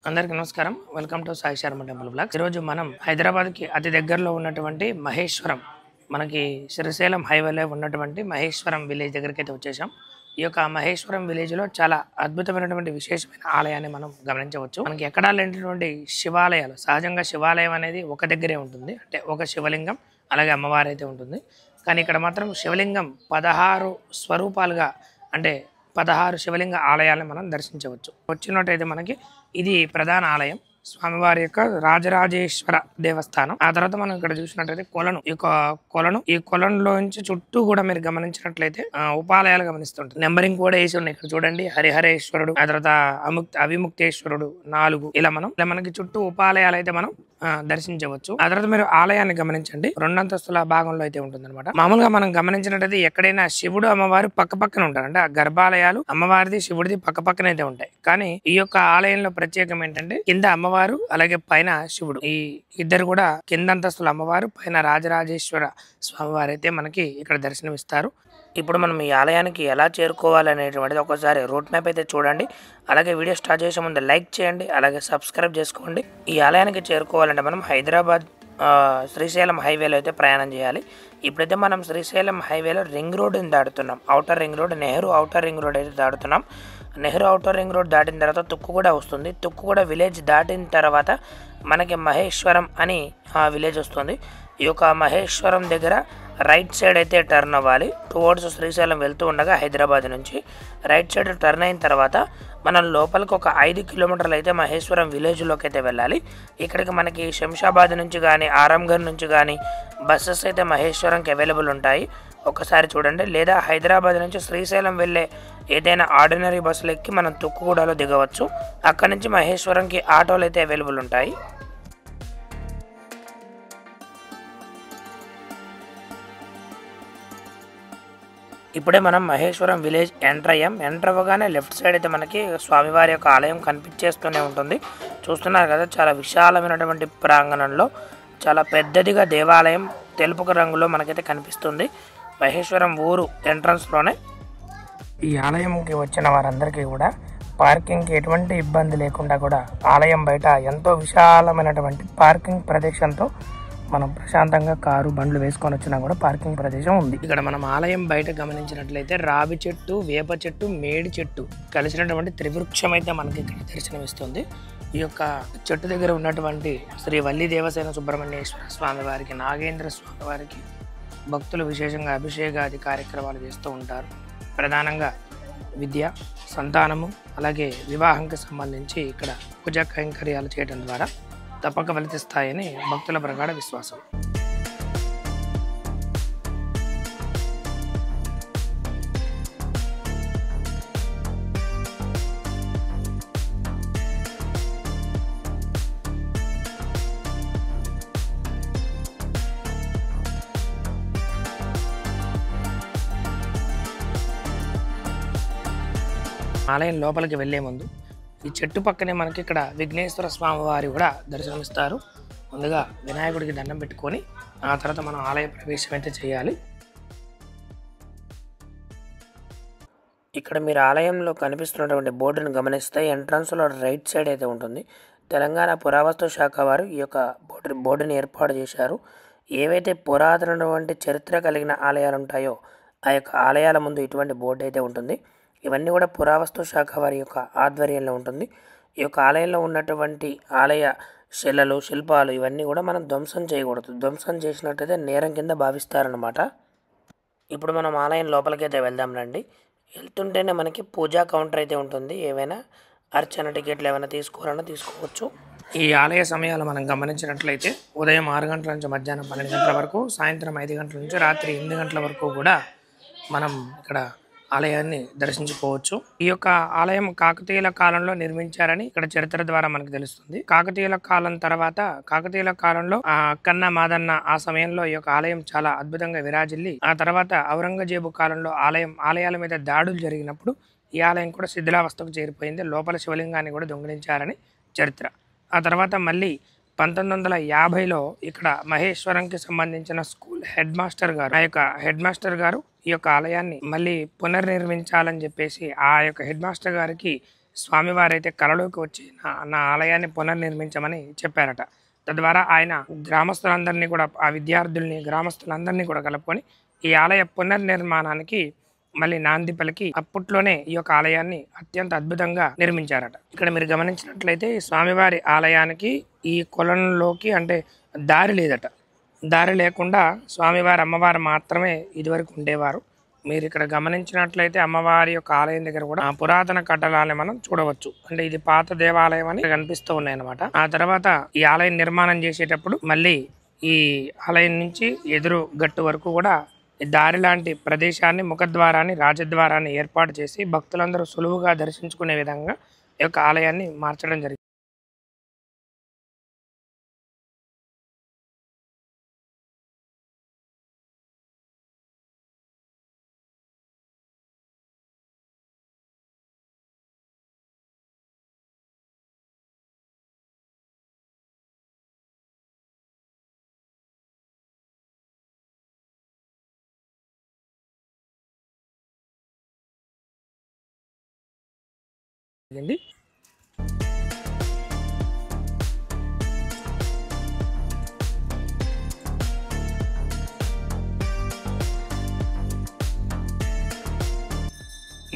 అందరికీ నమస్కారం. Welcome to Sai Sharma temple blogs. ఈరోజు మనం హైదరాబాద్కి అతి దగ్గరలో ఉన్నటువంటి మహేశ్వరం, మనకి శ్రీశైలం హైవేలో ఉన్నటువంటి మహేశ్వరం విలేజ్ దగ్గరికి అయితే వచ్చేసాం. ఈ యొక్క మహేశ్వరం విలేజ్లో చాలా అద్భుతమైనటువంటి విశేషమైన ఆలయాన్ని మనం గమనించవచ్చు. మనకి ఎక్కడా లేనటువంటి శివాలయాలు, సహజంగా శివాలయం అనేది ఒక దగ్గరే ఉంటుంది, అంటే ఒక శివలింగం అలాగే అమ్మవారు అయితే ఉంటుంది. కానీ ఇక్కడ మాత్రం శివలింగం 16 స్వరూపాలుగా, అంటే 16 శివలింగ ఆలయాలను మనం దర్శించవచ్చు. వచ్చినట్టయితే మనకి ఇది ప్రధాన ఆలయం, స్వామివారి యొక్క రాజరాజేశ్వర దేవస్థానం. ఆ తర్వాత మనం ఇక్కడ చూసినట్లయితే కొలను, ఈ కొలంలోంచి చుట్టూ కూడా మీరు గమనించినట్లయితే ఉపాలయాలు గమనిస్తుంటారు. నెంబరింగ్ కూడా వేసి ఉన్నాయి. ఇక్కడ చూడండి, హరిహరేశ్వరుడు, ఆ తర్వాత అవిముక్తేశ్వరుడు 4, ఇలా మనకి చుట్టూ ఉపాలయాలు అయితే మనం దర్శించవచ్చు. ఆ తర్వాత మీరు ఆలయాన్ని గమనించండి, 2 అంతస్తుల భాగంలో అయితే ఉంటుంది అనమాట. మామూలుగా మనం గమనించినట్టయితే ఎక్కడైనా శివుడు అమ్మవారు పక్క పక్కన ఉంటారు, అంటే ఆ గర్భాలయాలు అమ్మవారిది శివుడిది పక్క పక్కన అయితే ఉంటాయి. కానీ ఈ యొక్క ఆలయంలో ప్రత్యేకం ఏంటంటే కింద అమ్మవారు అలాగే పైన శివుడు, ఈ ఇద్దరు కూడా కింద అంతస్తుల అమ్మవారు, పైన రాజరాజేశ్వర స్వామివారు అయితే మనకి ఇక్కడ దర్శనమిస్తారు. ఇప్పుడు మనం ఈ ఆలయానికి ఎలా చేరుకోవాలనేటువంటిది ఒకసారి రూట్ మ్యాప్ అయితే చూడండి. అలాగే వీడియో స్టార్ట్ చేసే ముందు లైక్ చేయండి, అలాగే సబ్స్క్రైబ్ చేసుకోండి. ఈ ఆలయానికి చేరుకోవాలంటే మనం హైదరాబాద్ శ్రీశైలం హైవేలో అయితే ప్రయాణం చేయాలి. ఇప్పుడైతే మనం శ్రీశైలం హైవేలో రింగ్ రోడ్ని దాటుతున్నాం. Outer ring road, Nehru outer ring road అయితే దాటుతున్నాం. నెహ్రూ ఔటర్ రింగ్ రోడ్ దాటిన తర్వాత తుక్కుగూడ వస్తుంది. తుక్కుగూడ విలేజ్ దాటిన తర్వాత మనకి మహేశ్వరం అని విలేజ్ వస్తుంది. ఈ యొక్క మహేశ్వరం దగ్గర రైట్ సైడ్ అయితే టర్న్ అవ్వాలి. టువర్డ్స్ శ్రీశైలం వెళ్తూ ఉండగా హైదరాబాద్ నుంచి రైట్ సైడ్ టర్న్ అయిన తర్వాత మనం లోపలికి ఒక 5 కిలోమీటర్లు అయితే మహేశ్వరం విలేజ్లోకి అయితే వెళ్ళాలి. ఇక్కడికి మనకి శంషాబాద్ నుంచి కానీ ఆరాంఘర్ నుంచి కానీ బస్సెస్ అయితే మహేశ్వరంకి అవైలబుల్ ఉంటాయి. ఒకసారి చూడండి. లేదా హైదరాబాద్ నుంచి శ్రీశైలం వెళ్ళే ఏదైనా ఆర్డినరీ బస్సులు ఎక్కి మనం తుక్కుగూడలో దిగవచ్చు. అక్కడి నుంచి మహేశ్వరంకి ఆటోలు అయితే అవైలబుల్ ఉంటాయి. ఇప్పుడే మనం మహేశ్వరం విలేజ్ ఎంటర్ అయ్యాం. ఎంటర్ అవ్వగానే లెఫ్ట్ సైడ్ అయితే మనకి స్వామివారి యొక్క ఆలయం కనిపించేస్తూనే ఉంటుంది. చూస్తున్నారు కదా, చాలా విశాలమైనటువంటి ప్రాంగణంలో చాలా పెద్దదిగా దేవాలయం తెలుపు రంగులో మనకైతే కనిపిస్తుంది. మహేశ్వరం ఊరు ఎంట్రన్స్లోనే ఈ ఆలయంకి వచ్చిన వారందరికీ కూడా పార్కింగ్కి ఎటువంటి ఇబ్బంది లేకుండా కూడా ఆలయం బయట ఎంతో విశాలమైనటువంటి పార్కింగ్ ప్రదేశంతో మనం ప్రశాంతంగా కారు బండ్లు వేసుకొని వచ్చినా కూడా పార్కింగ్ ప్రదేశం ఉంది. ఇక్కడ మనం ఆలయం బయట గమనించినట్లయితే రావి చెట్టు, వేప చెట్టు, మేడి చెట్టు కలిసినటువంటి త్రివృక్షం అయితే మనకి ఇక్కడ దర్శనమిస్తుంది. ఈ యొక్క చెట్టు దగ్గర ఉన్నటువంటి శ్రీ వల్లి దేవసేన సుబ్రహ్మణ్యేశ్వర స్వామి వారికి, నాగేంద్ర స్వామి వారికి భక్తులు విశేషంగా అభిషేకాది కార్యక్రమాలు చేస్తూ ఉంటారు. ప్రధానంగా విద్య, సంతానము అలాగే వివాహంకి సంబంధించి ఇక్కడ పూజా కైంకర్యాలు చేయడం ద్వారా తప్పక ఫలితిస్తాయని భక్తుల ప్రగాఢ విశ్వాసం. ఆలయం లోపలికి వెళ్లే ముందు ఈ చెట్టు పక్కనే మనకి ఇక్కడ విఘ్నేశ్వర స్వామి వారి కూడా దర్శనమిస్తారు. ముందుగా వినాయకుడికి దండం పెట్టుకొని ఆ తర్వాత మనం ఆలయ ప్రవేశం అయితే చేయాలి. ఇక్కడ మీరు ఆలయంలో కనిపిస్తున్నటువంటి బోర్డును గమనిస్తే ఎంట్రన్స్లో రైట్ సైడ్ అయితే ఉంటుంది. తెలంగాణ పురావస్తు శాఖ వారు ఈ యొక్క బోర్డుని ఏర్పాటు చేశారు. ఏవైతే పురాతనటువంటి చరిత్ర కలిగిన ఆలయాలు ఉంటాయో ఆ యొక్క ఆలయాల ముందు ఇటువంటి బోర్డు అయితే ఉంటుంది. ఇవన్నీ కూడా పురావస్తు శాఖ వారి యొక్క ఆధ్వర్యంలో ఉంటుంది. ఈ యొక్క ఆలయంలో ఉన్నటువంటి ఆలయ శిల్పాలు ఇవన్నీ కూడా మనం ధ్వంసం చేయకూడదు. ధ్వంసం చేసినట్టయితే నేరం కింద భావిస్తారనమాట. ఇప్పుడు మనం ఆలయం లోపలికైతే వెళ్దాం రండి. వెళ్తుంటేనే మనకి పూజా కౌంటర్ అయితే ఉంటుంది. ఏవైనా అర్చన టికెట్లు ఏమైనా తీసుకోవాలన్నా తీసుకోవచ్చు. ఈ ఆలయ సమయాలు మనం గమనించినట్లయితే ఉదయం 6 గంటల నుంచి మధ్యాహ్నం 12 గంటల వరకు, సాయంత్రం 5 గంటల నుంచి రాత్రి 8 గంటల వరకు కూడా మనం ఇక్కడ ఆలయాన్ని దర్శించుకోవచ్చు. ఈ యొక్క ఆలయం కాకతీయుల కాలంలో నిర్మించారని ఇక్కడ చరిత్ర ద్వారా మనకు తెలుస్తుంది. కాకతీయుల కాలం తర్వాత, కాకతీయుల కాలంలో కన్న మాదన్న ఆ సమయంలో ఈ యొక్క ఆలయం చాలా అద్భుతంగా విరాజిల్లి, ఆ తర్వాత ఔరంగజేబు కాలంలో ఆలయాల మీద దాడులు జరిగినప్పుడు ఈ ఆలయం కూడా శిథిలావస్థకు చేరిపోయింది. లోపల శివలింగాన్ని కూడా దొంగిలించారని చరిత్ర. ఆ తర్వాత మళ్ళీ 1950లో ఇక్కడ మహేశ్వరంకి సంబంధించిన స్కూల్ హెడ్ మాస్టర్ గారు, ఆ యొక్క హెడ్ మాస్టర్ గారు ఈ యొక్క ఆలయాన్ని మళ్ళీ పునర్నిర్మించాలని చెప్పేసి ఆ యొక్క హెడ్ మాస్టర్ గారికి స్వామివారు అయితే కలలోకి వచ్చి నా ఆలయాన్ని పునర్నిర్మించమని చెప్పారట. తద్వారా ఆయన గ్రామస్తులందరినీ కూడా, ఆ విద్యార్థుల్ని, గ్రామస్తులందరినీ కూడా కలుపుకొని ఈ ఆలయ పునర్నిర్మాణానికి మళ్ళీ నాంది పలికి అప్పట్లోనే ఈ యొక్క ఆలయాన్ని అత్యంత అద్భుతంగా నిర్మించారట. ఇక్కడ మీరు గమనించినట్లయితే స్వామివారి ఆలయానికి ఈ కొలంలోకి అంటే దారి లేదట. దారి లేకుండా స్వామివారి అమ్మవారు మాత్రమే ఇదివరకు ఉండేవారు. మీరు ఇక్కడ గమనించినట్లయితే అమ్మవారి యొక్క ఆలయం దగ్గర కూడా పురాతన కట్టడాలని మనం చూడవచ్చు. అంటే ఇది పాత దేవాలయం అని కనిపిస్తూ ఉన్నాయి అన్నమాట. ఆ తర్వాత ఈ ఆలయం నిర్మాణం చేసేటప్పుడు మళ్ళీ ఈ ఆలయం నుంచి ఎదురు గట్టు వరకు కూడా దారి లాంటి ప్రదేశాన్ని, ముఖద్వారాన్ని, రాజద్వారాన్ని ఏర్పాటు చేసి భక్తులందరూ సులువుగా దర్శించుకునే విధంగా ఈ యొక్క ఆలయాన్ని మార్చడం జరిగింది.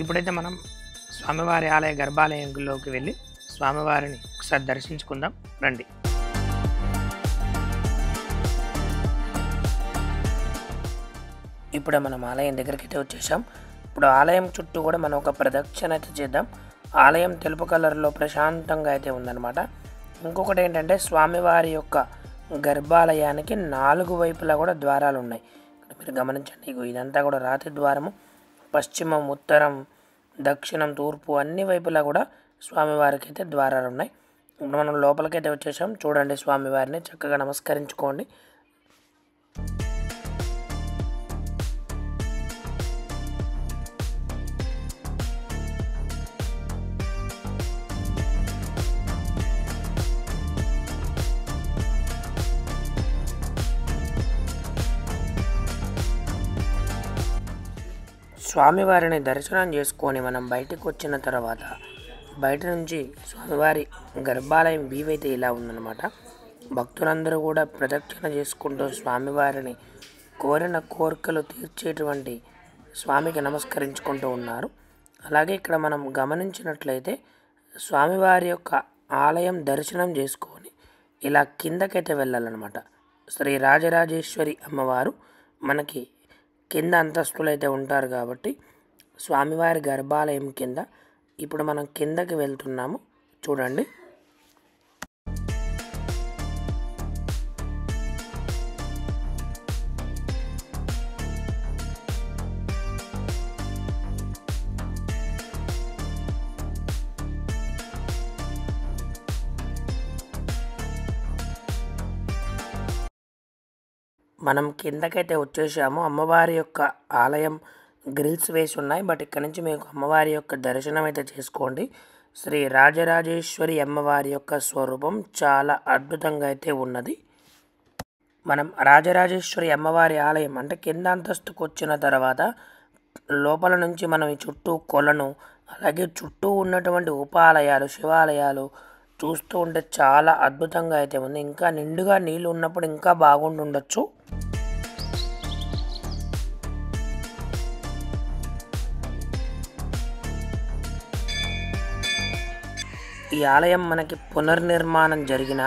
ఇప్పుడైతే మనం స్వామివారి ఆలయ గర్భాలయంలోకి వెళ్ళి స్వామివారిని ఒకసారి దర్శించుకుందాం రండి. ఇప్పుడే మనం ఆలయం దగ్గరికి అయితే వచ్చేసాం. ఇప్పుడు ఆలయం చుట్టూ కూడా మనం ఒక ప్రదక్షిణ అయితే చేద్దాం. ఆలయం తెలుపు కలర్లో ప్రశాంతంగా అయితే ఉందన్నమాట. ఇంకొకటి ఏంటంటే స్వామివారి యొక్క గర్భాలయానికి 4 వైపులా కూడా ద్వారాలు ఉన్నాయి. ఇక్కడ మీరు గమనించండి, ఇదంతా కూడా రాతి ద్వారము. పశ్చిమం, ఉత్తరం, దక్షిణం, తూర్పు అన్ని వైపులా కూడా స్వామివారికి అయితే ద్వారాలు ఉన్నాయి. ఇప్పుడు మనం లోపలికైతే వచ్చేసాం. చూడండి, స్వామివారిని చక్కగా నమస్కరించుకోండి. స్వామివారిని దర్శనం చేసుకొని మనం బయటకు వచ్చిన తర్వాత బయట నుంచి స్వామివారి గర్భాలయం వ్యూ అయితే ఇలా ఉందన్నమాట. భక్తులందరూ కూడా ప్రదక్షిణ చేసుకుంటూ స్వామివారిని కోరిన కోరికలు తీర్చేటువంటి స్వామికి నమస్కరించుకుంటూ ఉన్నారు. అలాగే ఇక్కడ మనం గమనించినట్లయితే స్వామివారి యొక్క ఆలయం దర్శనం చేసుకొని ఇలా కిందకైతే వెళ్ళాలన్నమాట. శ్రీ రాజరాజేశ్వరి అమ్మవారు మనకి కింద అంతస్తులు అయితే ఉంటారు కాబట్టి స్వామివారి గర్భాలయం కింద ఇప్పుడు మనం కిందకి వెళ్తున్నాము. చూడండి, మనం కిందకైతే వచ్చేసాము. అమ్మవారి యొక్క ఆలయం గ్రిల్స్ వేసి ఉన్నాయి. బట్ ఇక్కడ నుంచి మీకు అమ్మవారి యొక్క దర్శనం అయితే చేసుకోండి. శ్రీ రాజరాజేశ్వరి అమ్మవారి యొక్క స్వరూపం చాలా అద్భుతంగా అయితే ఉన్నది. మనం రాజరాజేశ్వరి అమ్మవారి ఆలయం అంటే కింద అంతస్తుకు వచ్చిన తర్వాత లోపల నుంచి మనం ఈ చుట్టూ కొలను, అలాగే చుట్టూ ఉన్నటువంటి ఉపాలయాలు, శివాలయాలు చూస్తూ ఉంటే చాలా అద్భుతంగా అయితే ఉంది. ఇంకా నిండుగా నీళ్ళు ఉన్నప్పుడు ఇంకా బాగుండుండొచ్చు. ఈ ఆలయం మనకి పునర్నిర్మాణం జరిగిన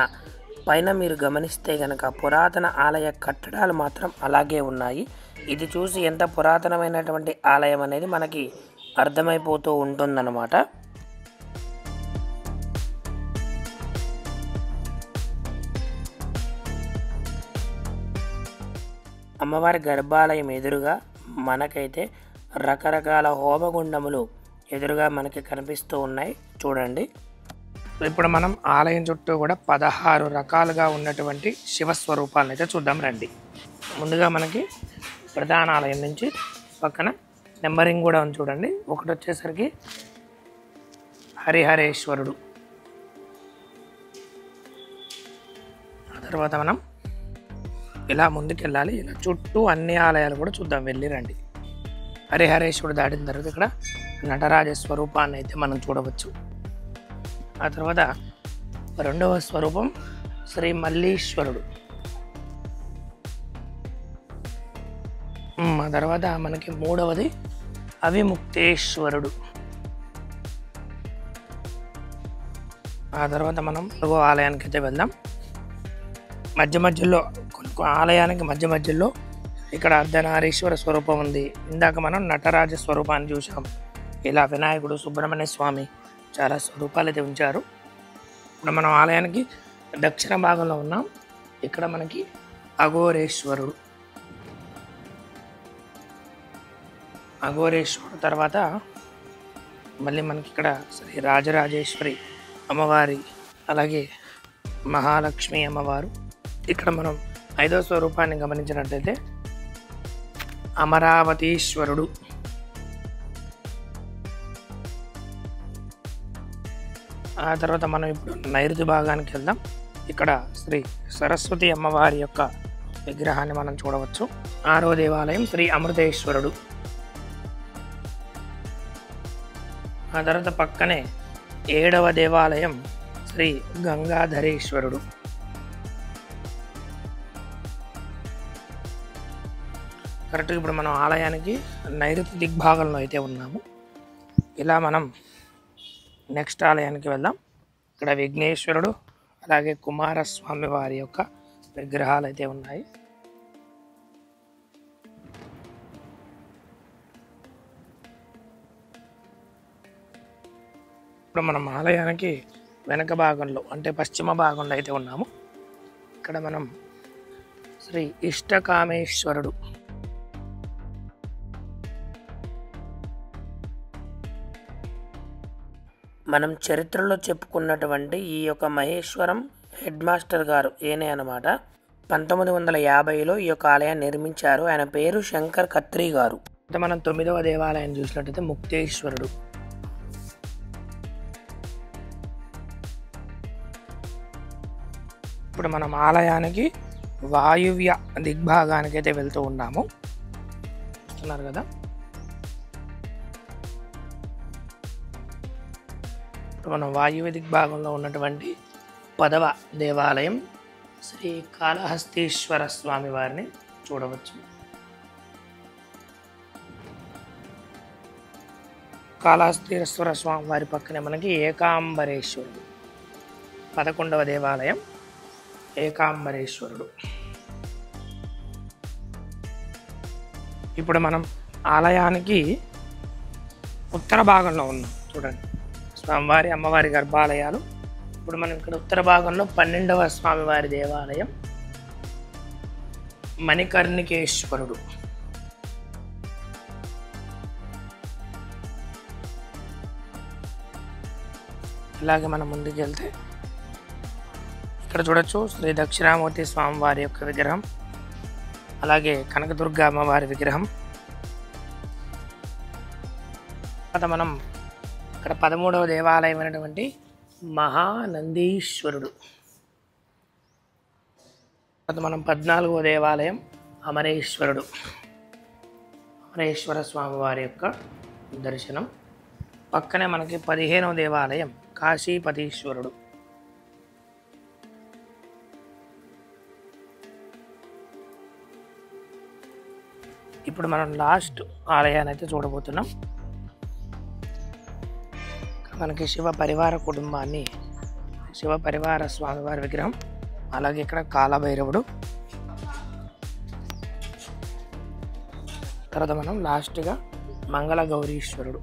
పైన మీరు గమనిస్తే కనుక పురాతన ఆలయ కట్టడాలు మాత్రం అలాగే ఉన్నాయి. ఇది చూసి ఎంత పురాతనమైనటువంటి ఆలయం అనేది మనకి అర్థమైపోతూ ఉంటుందన్నమాట. అమ్మవారి గర్భాలయం ఎదురుగా మనకైతే రకరకాల హోమగుండములు ఎదురుగా మనకి కనిపిస్తూ ఉన్నాయి. చూడండి, ఇప్పుడు మనం ఆలయం చుట్టూ కూడా 16 రకాలుగా ఉన్నటువంటి శివస్వరూపాలను అయితే చూద్దాం రండి. ముందుగా మనకి ప్రధాన ఆలయం నుంచి పక్కన నెంబరింగ్ కూడా ఉంది చూడండి. ఒకటి వచ్చేసరికి హరిహరేశ్వరుడు. ఆ తర్వాత మనం ఇలా ముందుకెళ్ళాలి. ఇలా చుట్టూ అన్ని ఆలయాలు కూడా చూద్దాం, వెళ్ళి రండి. హరిహరేశ్వరుడు దాటిన తర్వాత ఇక్కడ నటరాజ స్వరూపాన్ని అయితే మనం చూడవచ్చు. ఆ తర్వాత రెండవ స్వరూపం శ్రీ మల్లీశ్వరుడు. ఆ తర్వాత మనకి మూడవది అవిముక్తేశ్వరుడు. ఆ తర్వాత మనం ఆలయానికి అయితే వెళ్దాం. మధ్య మధ్యలో ఆలయానికి మధ్యలో ఇక్కడ అర్ధనారీశ్వర స్వరూపం ఉంది. ఇందాక మనం నటరాజ స్వరూపాన్ని చూసాం. ఇలా వినాయకుడు, సుబ్రహ్మణ్య స్వామి చాలా స్వరూపాలు అయితే ఉంచారు. ఇప్పుడు మనం ఆలయానికి దక్షిణ భాగంలో ఉన్నాం. ఇక్కడ మనకి అఘోరేశ్వరుడు. అఘోరేశ్వరుడు తర్వాత మళ్ళీ మనకి ఇక్కడ శ్రీ రాజరాజేశ్వరి అమ్మవారి, అలాగే మహాలక్ష్మి అమ్మవారు. ఇక్కడ మనం 5వ స్వరూపాన్ని గమనించినట్లయితే అమరావతీశ్వరుడు. ఆ తర్వాత మనం ఇప్పుడు నైరుతి భాగానికి వెళ్దాం. ఇక్కడ శ్రీ సరస్వతి అమ్మవారి యొక్క విగ్రహాన్ని మనం చూడవచ్చు. 6వ దేవాలయం శ్రీ అమృతేశ్వరుడు. ఆ తర్వాత పక్కనే 7వ దేవాలయం శ్రీ గంగాధరేశ్వరుడు. కరెక్ట్గా ఇప్పుడు మనం ఆలయానికి నైరుతి దిగ్భాగంలో అయితే ఉన్నాము. ఇలా మనం నెక్స్ట్ ఆలయానికి వెళ్దాం. ఇక్కడ విఘ్నేశ్వరుడు, అలాగే కుమారస్వామి వారి యొక్క విగ్రహాలు అయితే ఉన్నాయి. ఇప్పుడు మనం ఆలయానికి వెనక భాగంలో అంటే పశ్చిమ భాగంలో అయితే ఉన్నాము. ఇక్కడ మనం శ్రీ ఇష్టకామేశ్వరుడు. మనం చరిత్రలో చెప్పుకున్నటువంటి ఈ యొక్క మహేశ్వరం హెడ్ మాస్టర్ గారు ఈయనే అనమాట. 1950లో ఈ యొక్క ఆలయాన్ని నిర్మించారు. ఆయన పేరు శంకర్ ఖత్రి గారు. అంటే మనం 9వ దేవాలయం చూసినట్టయితే ముక్తేశ్వరుడు. ఇప్పుడు మనం ఆలయానికి వాయువ్య దిగ్భాగానికి అయితే వెళ్తూ ఉన్నాము. చూస్తున్నారు కదా. ఇప్పుడు మనం వాయువ్య దిగ్భాగంలో ఉన్నటువంటి 10వ దేవాలయం శ్రీ కాళహస్తీశ్వర స్వామి వారిని చూడవచ్చు. కాళహస్తీశ్వర స్వామి వారి పక్కనే మనకి ఏకాంబరేశ్వరుడు. 11వ దేవాలయం ఏకాంబరేశ్వరుడు. ఇప్పుడు మనం ఆలయానికి ఉత్తర భాగంలో ఉన్నాం. చూడండి, స్వామివారి అమ్మవారి గర్భాలయాలు. ఇప్పుడు మనం ఇక్కడ ఉత్తర భాగంలో 12వ స్వామివారి దేవాలయం మణికర్ణికేశ్వరుడు. ఇలాగే మనం ముందుకు వెళ్తే ఇక్కడ చూడొచ్చు శ్రీ దక్షిణామూర్తి స్వామివారి యొక్క విగ్రహం, అలాగే కనకదుర్గ అమ్మవారి విగ్రహం. తర్వాత మనం ఇక్కడ 13వ దేవాలయం అయినటువంటి మహానందీశ్వరుడు. తర్వాత మనం 14వ దేవాలయం అమరేశ్వరుడు. అమరేశ్వర స్వామి వారి యొక్క దర్శనం. పక్కనే మనకి 15వ దేవాలయం కాశీపతీశ్వరుడు. ఇప్పుడు మనం లాస్ట్ ఆలయాన్ని అయితే చూడబోతున్నాం. మనకి శివ పరివార కుటుంబాన్ని, శివ పరివార స్వామివారి విగ్రహం, అలాగే ఇక్కడ కాలభైరవుడు. తర్వాత మనం లాస్ట్గా మంగళ గౌరీశ్వరుడు.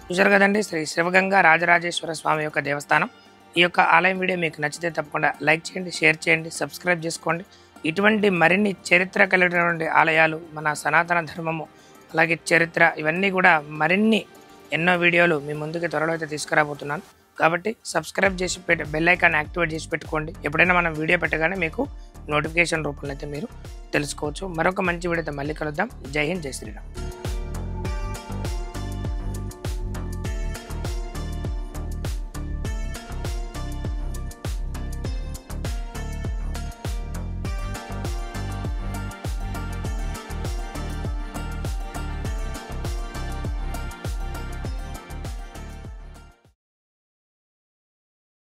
చూశారు కదండి, శ్రీ శివగంగా రాజరాజేశ్వర స్వామి యొక్క దేవస్థానం. ఈ యొక్క ఆలయం వీడియో మీకు నచ్చితే తప్పకుండా లైక్ చేయండి, షేర్ చేయండి, సబ్స్క్రైబ్ చేసుకోండి. ఇటువంటి మరిన్ని చరిత్ర కలిగినటువంటి ఆలయాలు, మన సనాతన ధర్మము, అలాగే చరిత్ర, ఇవన్నీ కూడా మరిన్ని ఎన్నో వీడియోలు మీ ముందుకి త్వరలో అయితే తీసుకురాబోతున్నాను. కాబట్టి సబ్స్క్రైబ్ చేసి బెల్ ఐకాన్ యాక్టివేట్ చేసి పెట్టుకోండి. ఎప్పుడైనా మనం వీడియో పెట్టగానే మీకు నోటిఫికేషన్ రూపంలో అయితే మీరు తెలుసుకోవచ్చు. మరొక మంచి వీడియోతో మళ్ళీ కలుద్దాం. జై హింద్, జై శ్రీరామ్.